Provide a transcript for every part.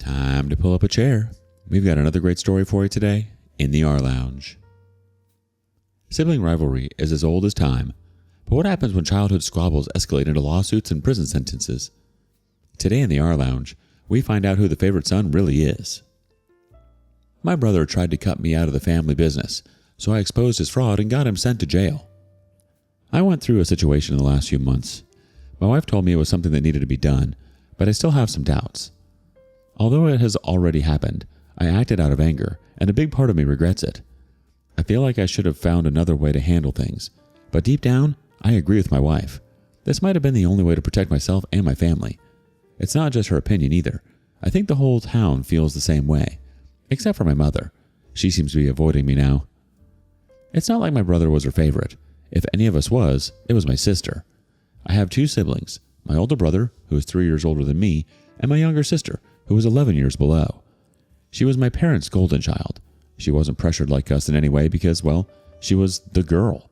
Time to pull up a chair. We've got another great story for you today in the rLounge. Sibling rivalry is as old as time, but what happens when childhood squabbles escalate into lawsuits and prison sentences? Today in the rLounge, we find out who the favorite son really is. My brother tried to cut me out of the family business, so I exposed his fraud and got him sent to jail. I went through a situation in the last few months. My wife told me it was something that needed to be done, but I still have some doubts. Although it has already happened, I acted out of anger, and a big part of me regrets it. I feel like I should have found another way to handle things, but deep down, I agree with my wife. This might have been the only way to protect myself and my family. It's not just her opinion either. I think the whole town feels the same way, except for my mother. She seems to be avoiding me now. It's not like my brother was her favorite. If any of us was, it was my sister. I have two siblings, my older brother, who is 3 years older than me, and my younger sister, who was 11 years below. She was my parents' golden child. She wasn't pressured like us in any way because, well, she was the girl.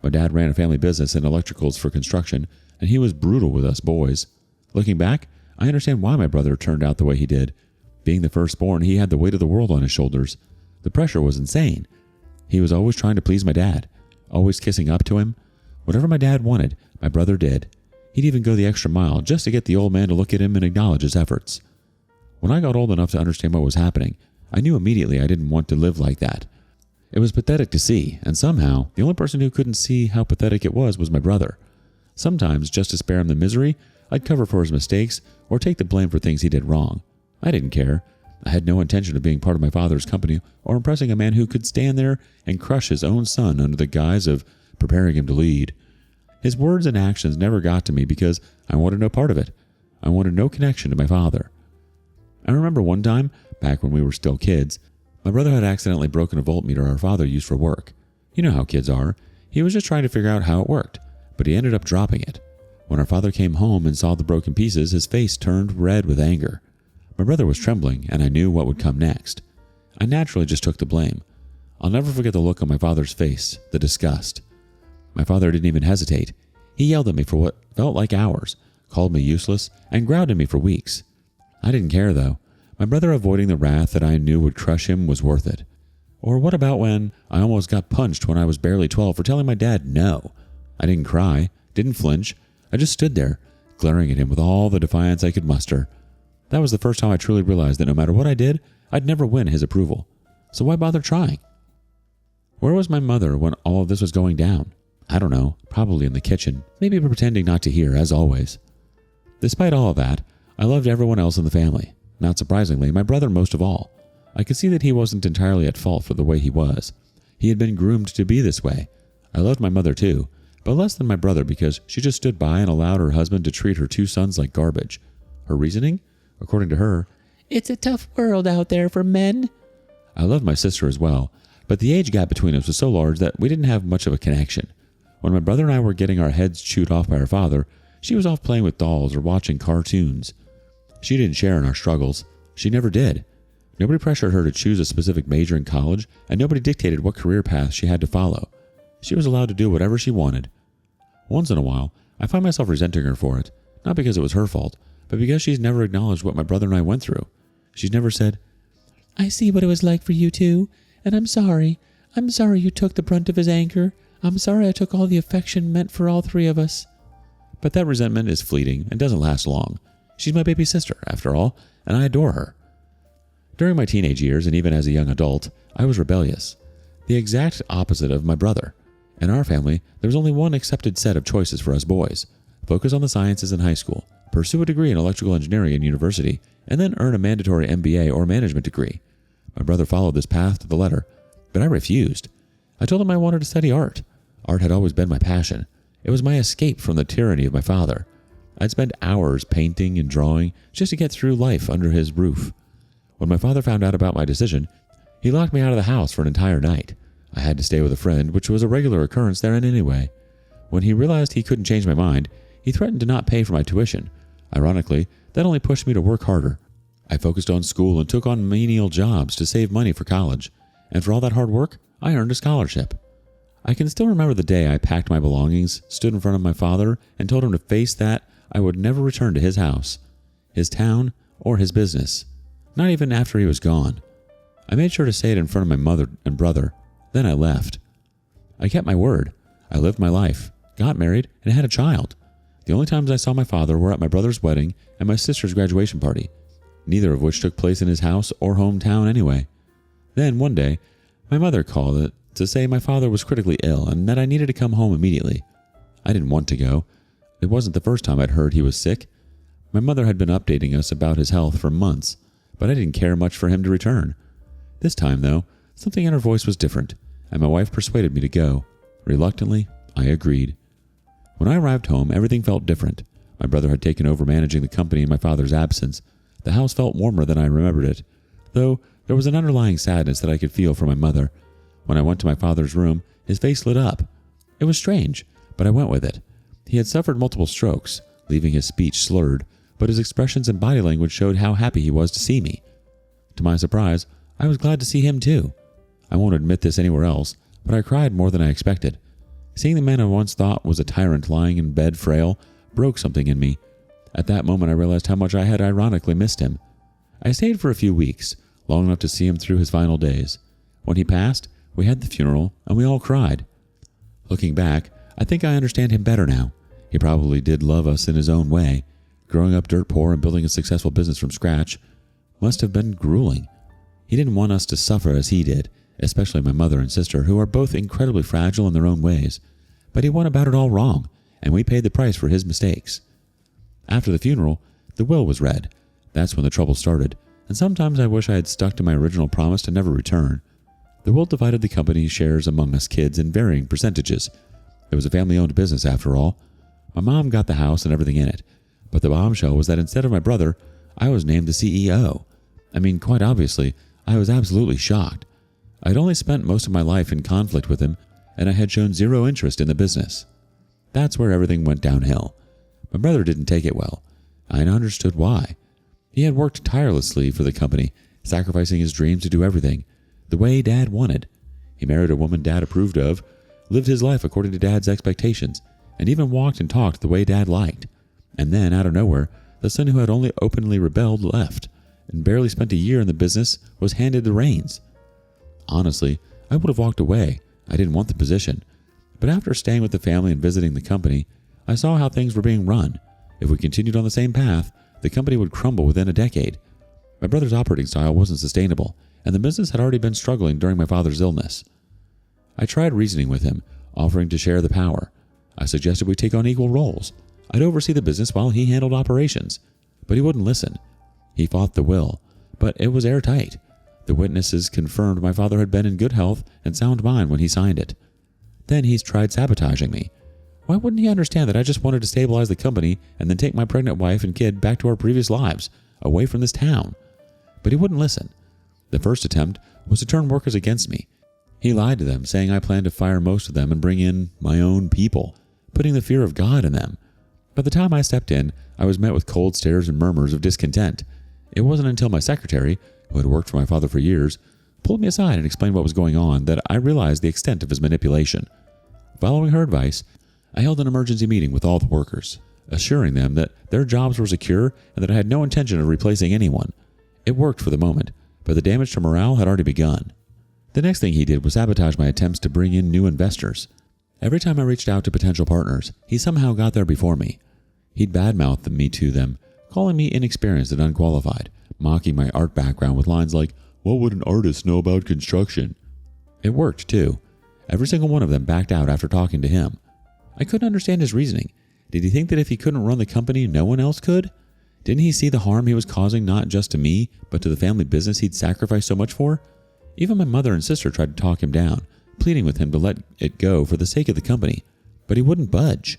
My dad ran a family business in electricals for construction, and he was brutal with us boys. Looking back, I understand why my brother turned out the way he did. Being the firstborn, he had the weight of the world on his shoulders. The pressure was insane. He was always trying to please my dad, always kissing up to him. Whatever my dad wanted, my brother did. He'd even go the extra mile just to get the old man to look at him and acknowledge his efforts. When I got old enough to understand what was happening, I knew immediately I didn't want to live like that. It was pathetic to see, and somehow, the only person who couldn't see how pathetic it was my brother. Sometimes, just to spare him the misery, I'd cover for his mistakes or take the blame for things he did wrong. I didn't care. I had no intention of being part of my father's company or impressing a man who could stand there and crush his own son under the guise of preparing him to lead. His words and actions never got to me because I wanted no part of it. I wanted no connection to my father. I remember one time, back when we were still kids, my brother had accidentally broken a voltmeter our father used for work. You know how kids are. He was just trying to figure out how it worked, but he ended up dropping it. When our father came home and saw the broken pieces, his face turned red with anger. My brother was trembling, and I knew what would come next. I naturally just took the blame. I'll never forget the look on my father's face, the disgust. My father didn't even hesitate. He yelled at me for what felt like hours, called me useless, and growled at me for weeks. I didn't care, though. My brother avoiding the wrath that I knew would crush him was worth it. Or what about when I almost got punched when I was barely 12 for telling my dad no? I didn't cry, didn't flinch. I just stood there, glaring at him with all the defiance I could muster. That was the first time I truly realized that no matter what I did, I'd never win his approval. So why bother trying? Where was my mother when all of this was going down? I don't know, probably in the kitchen, maybe pretending not to hear, as always. Despite all of that, I loved everyone else in the family. Not surprisingly, my brother most of all. I could see that he wasn't entirely at fault for the way he was. He had been groomed to be this way. I loved my mother too, but less than my brother because she just stood by and allowed her husband to treat her two sons like garbage. Her reasoning? According to her, "It's a tough world out there for men." I loved my sister as well, but the age gap between us was so large that we didn't have much of a connection. When my brother and I were getting our heads chewed off by our father, she was off playing with dolls or watching cartoons. She didn't share in our struggles. She never did. Nobody pressured her to choose a specific major in college, and nobody dictated what career path she had to follow. She was allowed to do whatever she wanted. Once in a while, I find myself resenting her for it, not because it was her fault, but because she's never acknowledged what my brother and I went through. She's never said, "I see what it was like for you two, and I'm sorry. I'm sorry you took the brunt of his anger. I'm sorry I took all the affection meant for all three of us." But that resentment is fleeting and doesn't last long. She's my baby sister, after all, and I adore her. During my teenage years, and even as a young adult, I was rebellious. The exact opposite of my brother. In our family, there was only one accepted set of choices for us boys. Focus on the sciences in high school, pursue a degree in electrical engineering in university, and then earn a mandatory MBA or management degree. My brother followed this path to the letter, but I refused. I told him I wanted to study art. Art had always been my passion. It was my escape from the tyranny of my father. I'd spend hours painting and drawing just to get through life under his roof. When my father found out about my decision, he locked me out of the house for an entire night. I had to stay with a friend, which was a regular occurrence there anyway. When he realized he couldn't change my mind, he threatened to not pay for my tuition. Ironically, that only pushed me to work harder. I focused on school and took on menial jobs to save money for college. And for all that hard work, I earned a scholarship. I can still remember the day I packed my belongings, stood in front of my father, and told him to face that I would never return to his house, his town, or his business. not even after he was gone. I made sure to say it in front of my mother and brother. Then I left. I kept my word. I lived my life, got married, and had a child. The only times I saw my father were at my brother's wedding and my sister's graduation party, neither of which took place in his house or hometown anyway. Then, one day, my mother called to say my father was critically ill and that I needed to come home immediately. I didn't want to go. It wasn't the first time I'd heard he was sick. My mother had been updating us about his health for months, but I didn't care much for him to return. This time, though, something in her voice was different, and my wife persuaded me to go. Reluctantly, I agreed. When I arrived home, everything felt different. My brother had taken over managing the company in my father's absence. The house felt warmer than I remembered it, though there was an underlying sadness that I could feel for my mother. When I went to my father's room, his face lit up. It was strange, but I went with it. He had suffered multiple strokes, leaving his speech slurred, but his expressions and body language showed how happy he was to see me. To my surprise, I was glad to see him too. I won't admit this anywhere else, but I cried more than I expected. Seeing the man I once thought was a tyrant lying in bed frail broke something in me. At that moment I realized how much I had ironically missed him. I stayed for a few weeks, long enough to see him through his final days. When he passed, we had the funeral, and we all cried. Looking back, I think I understand him better now. He probably did love us in his own way. Growing up dirt poor and building a successful business from scratch must have been grueling. He didn't want us to suffer as he did, especially my mother and sister, who are both incredibly fragile in their own ways. But he went about it all wrong, and we paid the price for his mistakes. After the funeral, the will was read. That's when the trouble started, and sometimes I wish I had stuck to my original promise to never return. The will divided the company's shares among us kids in varying percentages. It was a family-owned business after all. My mom got the house and everything in it, but the bombshell was that instead of my brother, I was named the CEO. I mean, quite obviously, I was absolutely shocked. I'd only spent most of my life in conflict with him, and I had shown zero interest in the business. That's where everything went downhill. My brother didn't take it well. I understood why. He had worked tirelessly for the company, sacrificing his dreams to do everything the way Dad wanted. He married a woman Dad approved of, lived his life according to Dad's expectations, and even walked and talked the way Dad liked. And then, out of nowhere, the son who had only openly rebelled left, and barely spent a year in the business was handed the reins. Honestly, I would have walked away. I didn't want the position. But after staying with the family and visiting the company, I saw how things were being run. If we continued on the same path, the company would crumble within a decade. My brother's operating style wasn't sustainable, and the business had already been struggling during my father's illness. I tried reasoning with him, offering to share the power. I suggested we take on equal roles. I'd oversee the business while he handled operations, but he wouldn't listen. He fought the will, but it was airtight. The witnesses confirmed my father had been in good health and sound mind when he signed it. Then he's tried sabotaging me. Why wouldn't he understand that I just wanted to stabilize the company and then take my pregnant wife and kid back to our previous lives, away from this town? But he wouldn't listen. The first attempt was to turn workers against me. He lied to them, saying I planned to fire most of them and bring in my own people, putting the fear of God in them. By the time I stepped in, I was met with cold stares and murmurs of discontent. It wasn't until my secretary, who had worked for my father for years, pulled me aside and explained what was going on that I realized the extent of his manipulation. Following her advice, I held an emergency meeting with all the workers, assuring them that their jobs were secure and that I had no intention of replacing anyone. It worked for the moment, but the damage to morale had already begun. The next thing he did was sabotage my attempts to bring in new investors. Every time I reached out to potential partners, he somehow got there before me. He'd badmouthed me to them, calling me inexperienced and unqualified, mocking my art background with lines like, "What would an artist know about construction?" It worked, too. Every single one of them backed out after talking to him. I couldn't understand his reasoning. Did he think that if he couldn't run the company, no one else could? Didn't he see the harm he was causing not just to me, but to the family business he'd sacrificed so much for? Even my mother and sister tried to talk him down, pleading with him to let it go for the sake of the company, but he wouldn't budge.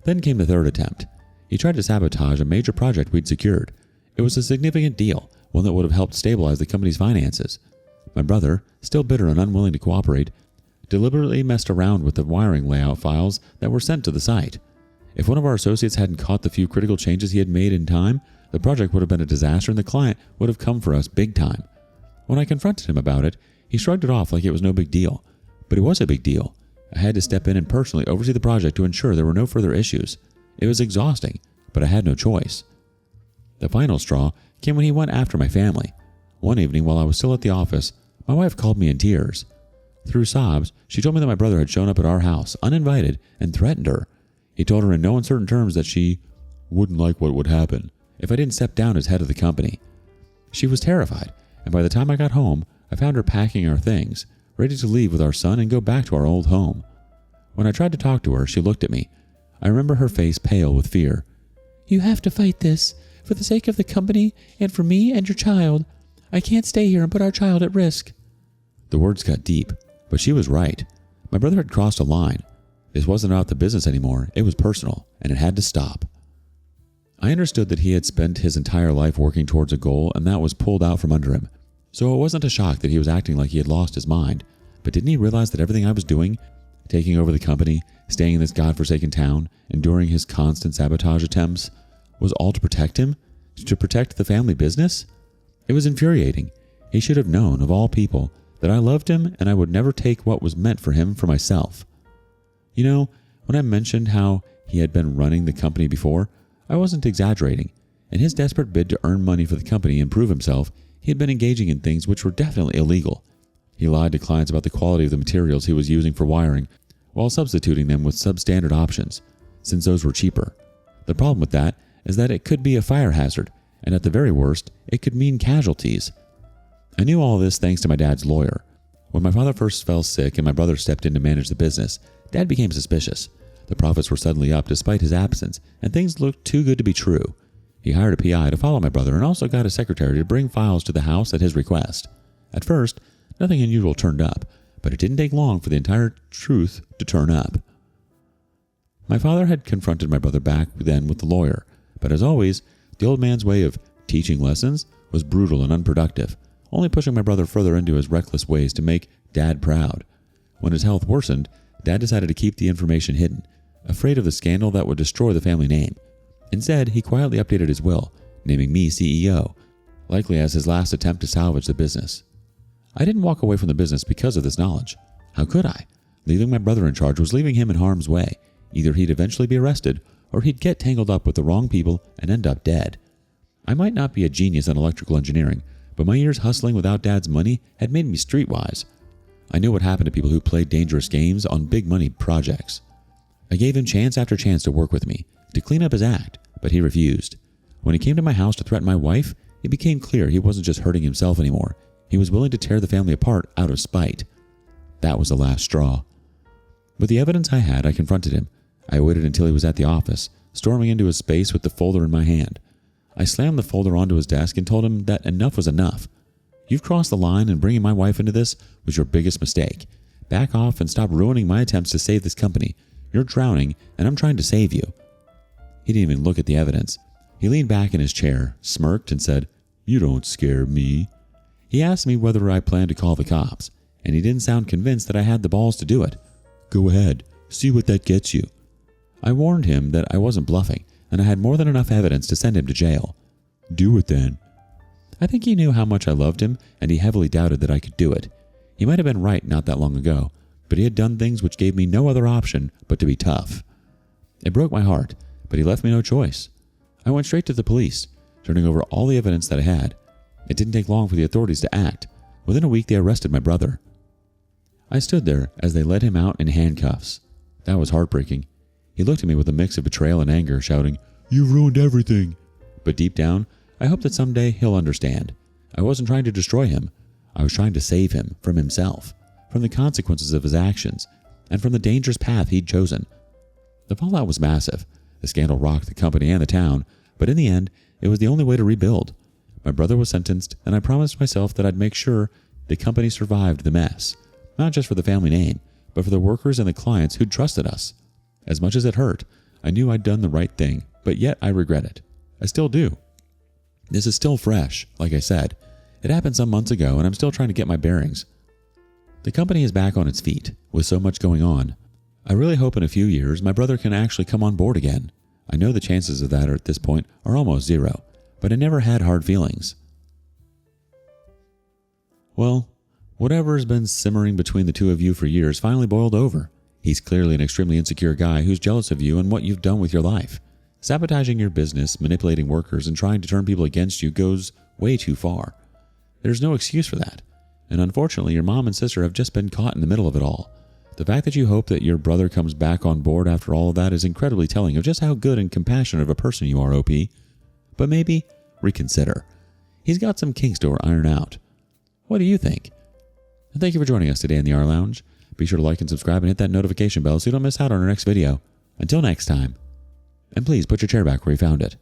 Then came the third attempt. He tried to sabotage a major project we'd secured. It was a significant deal, one that would have helped stabilize the company's finances. My brother, still bitter and unwilling to cooperate, deliberately messed around with the wiring layout files that were sent to the site. If one of our associates hadn't caught the few critical changes he had made in time, the project would have been a disaster and the client would have come for us big time. When I confronted him about it, he shrugged it off like it was no big deal. But it was a big deal. I had to step in and personally oversee the project to ensure there were no further issues. It was exhausting, but I had no choice. The final straw came when he went after my family. One evening while I was still at the office, my wife called me in tears. Through sobs, she told me that my brother had shown up at our house, uninvited, and threatened her. He told her in no uncertain terms that she wouldn't like what would happen if I didn't step down as head of the company. She was terrified, and by the time I got home, I found her packing our things, ready to leave with our son and go back to our old home. When I tried to talk to her, she looked at me. I remember her face pale with fear. "You have to fight this, for the sake of the company and for me and your child. I can't stay here and put our child at risk." The words cut deep, but she was right. My brother had crossed a line. This wasn't about the business anymore, it was personal, and it had to stop. I understood that he had spent his entire life working towards a goal, and that was pulled out from under him. So it wasn't a shock that he was acting like he had lost his mind. But didn't he realize that everything I was doing, taking over the company, staying in this godforsaken town, enduring his constant sabotage attempts, was all to protect him? To protect the family business? It was infuriating. He should have known, of all people, that I loved him and I would never take what was meant for him for myself. You know, when I mentioned how he had been running the company before, I wasn't exaggerating. In his desperate bid to earn money for the company and prove himself, he had been engaging in things which were definitely illegal. He lied to clients about the quality of the materials he was using for wiring, while substituting them with substandard options, since those were cheaper. The problem with that is that it could be a fire hazard, and at the very worst, it could mean casualties. I knew all this thanks to my dad's lawyer. When my father first fell sick and my brother stepped in to manage the business, Dad became suspicious. The profits were suddenly up despite his absence, and things looked too good to be true. He hired a PI to follow my brother and also got a secretary to bring files to the house at his request. At first, nothing unusual turned up, but it didn't take long for the entire truth to turn up. My father had confronted my brother back then with the lawyer, but as always, the old man's way of teaching lessons was brutal and unproductive, only pushing my brother further into his reckless ways to make Dad proud. When his health worsened, Dad decided to keep the information hidden, afraid of the scandal that would destroy the family name. Instead, he quietly updated his will, naming me CEO, likely as his last attempt to salvage the business. I didn't walk away from the business because of this knowledge. How could I? Leaving my brother in charge was leaving him in harm's way. Either he'd eventually be arrested, or he'd get tangled up with the wrong people and end up dead. I might not be a genius in electrical engineering, but my years hustling without Dad's money had made me streetwise. I knew what happened to people who played dangerous games on big money projects. I gave him chance after chance to work with me, to clean up his act, but he refused. When he came to my house to threaten my wife, it became clear he wasn't just hurting himself anymore. He was willing to tear the family apart out of spite. That was the last straw. With the evidence I had, I confronted him. I waited until he was at the office, storming into his space with the folder in my hand. I slammed the folder onto his desk and told him that enough was enough. You've crossed the line, and bringing my wife into this was your biggest mistake. Back off and stop ruining my attempts to save this company. You're drowning, and I'm trying to save you. He didn't even look at the evidence. He leaned back in his chair, smirked, and said, "You don't scare me." He asked me whether I planned to call the cops, and he didn't sound convinced that I had the balls to do it. "Go ahead, see what that gets you." I warned him that I wasn't bluffing, and I had more than enough evidence to send him to jail. "Do it then." I think he knew how much I loved him, and he heavily doubted that I could do it. He might have been right not that long ago, but he had done things which gave me no other option but to be tough. It broke my heart, but he left me no choice. I went straight to the police, turning over all the evidence that I had. It didn't take long for the authorities to act. Within a week, they arrested my brother. I stood there as they led him out in handcuffs. That was heartbreaking. He looked at me with a mix of betrayal and anger, shouting, "You've ruined everything." But deep down, I hope that someday he'll understand. I wasn't trying to destroy him. I was trying to save him from himself, from the consequences of his actions, and from the dangerous path he'd chosen. The fallout was massive. The scandal rocked the company and the town, but in the end, it was the only way to rebuild. My brother was sentenced, and I promised myself that I'd make sure the company survived the mess, not just for the family name, but for the workers and the clients who'd trusted us. As much as it hurt, I knew I'd done the right thing, but yet I regret it. I still do. This is still fresh, like I said. It happened some months ago, and I'm still trying to get my bearings. The company is back on its feet, with so much going on. I really hope in a few years my brother can actually come on board again. I know the chances of that at this point are almost zero, but I never had hard feelings. Well, whatever has been simmering between the two of you for years finally boiled over. He's clearly an extremely insecure guy who's jealous of you and what you've done with your life. Sabotaging your business, manipulating workers, and trying to turn people against you goes way too far. There's no excuse for that. And unfortunately, your mom and sister have just been caught in the middle of it all. The fact that you hope that your brother comes back on board after all of that is incredibly telling of just how good and compassionate of a person you are, OP. But maybe reconsider. He's got some kinks to iron out. What do you think? And thank you for joining us today in the rLounge. Be sure to like and subscribe and hit that notification bell so you don't miss out on our next video. Until next time. And please put your chair back where you found it.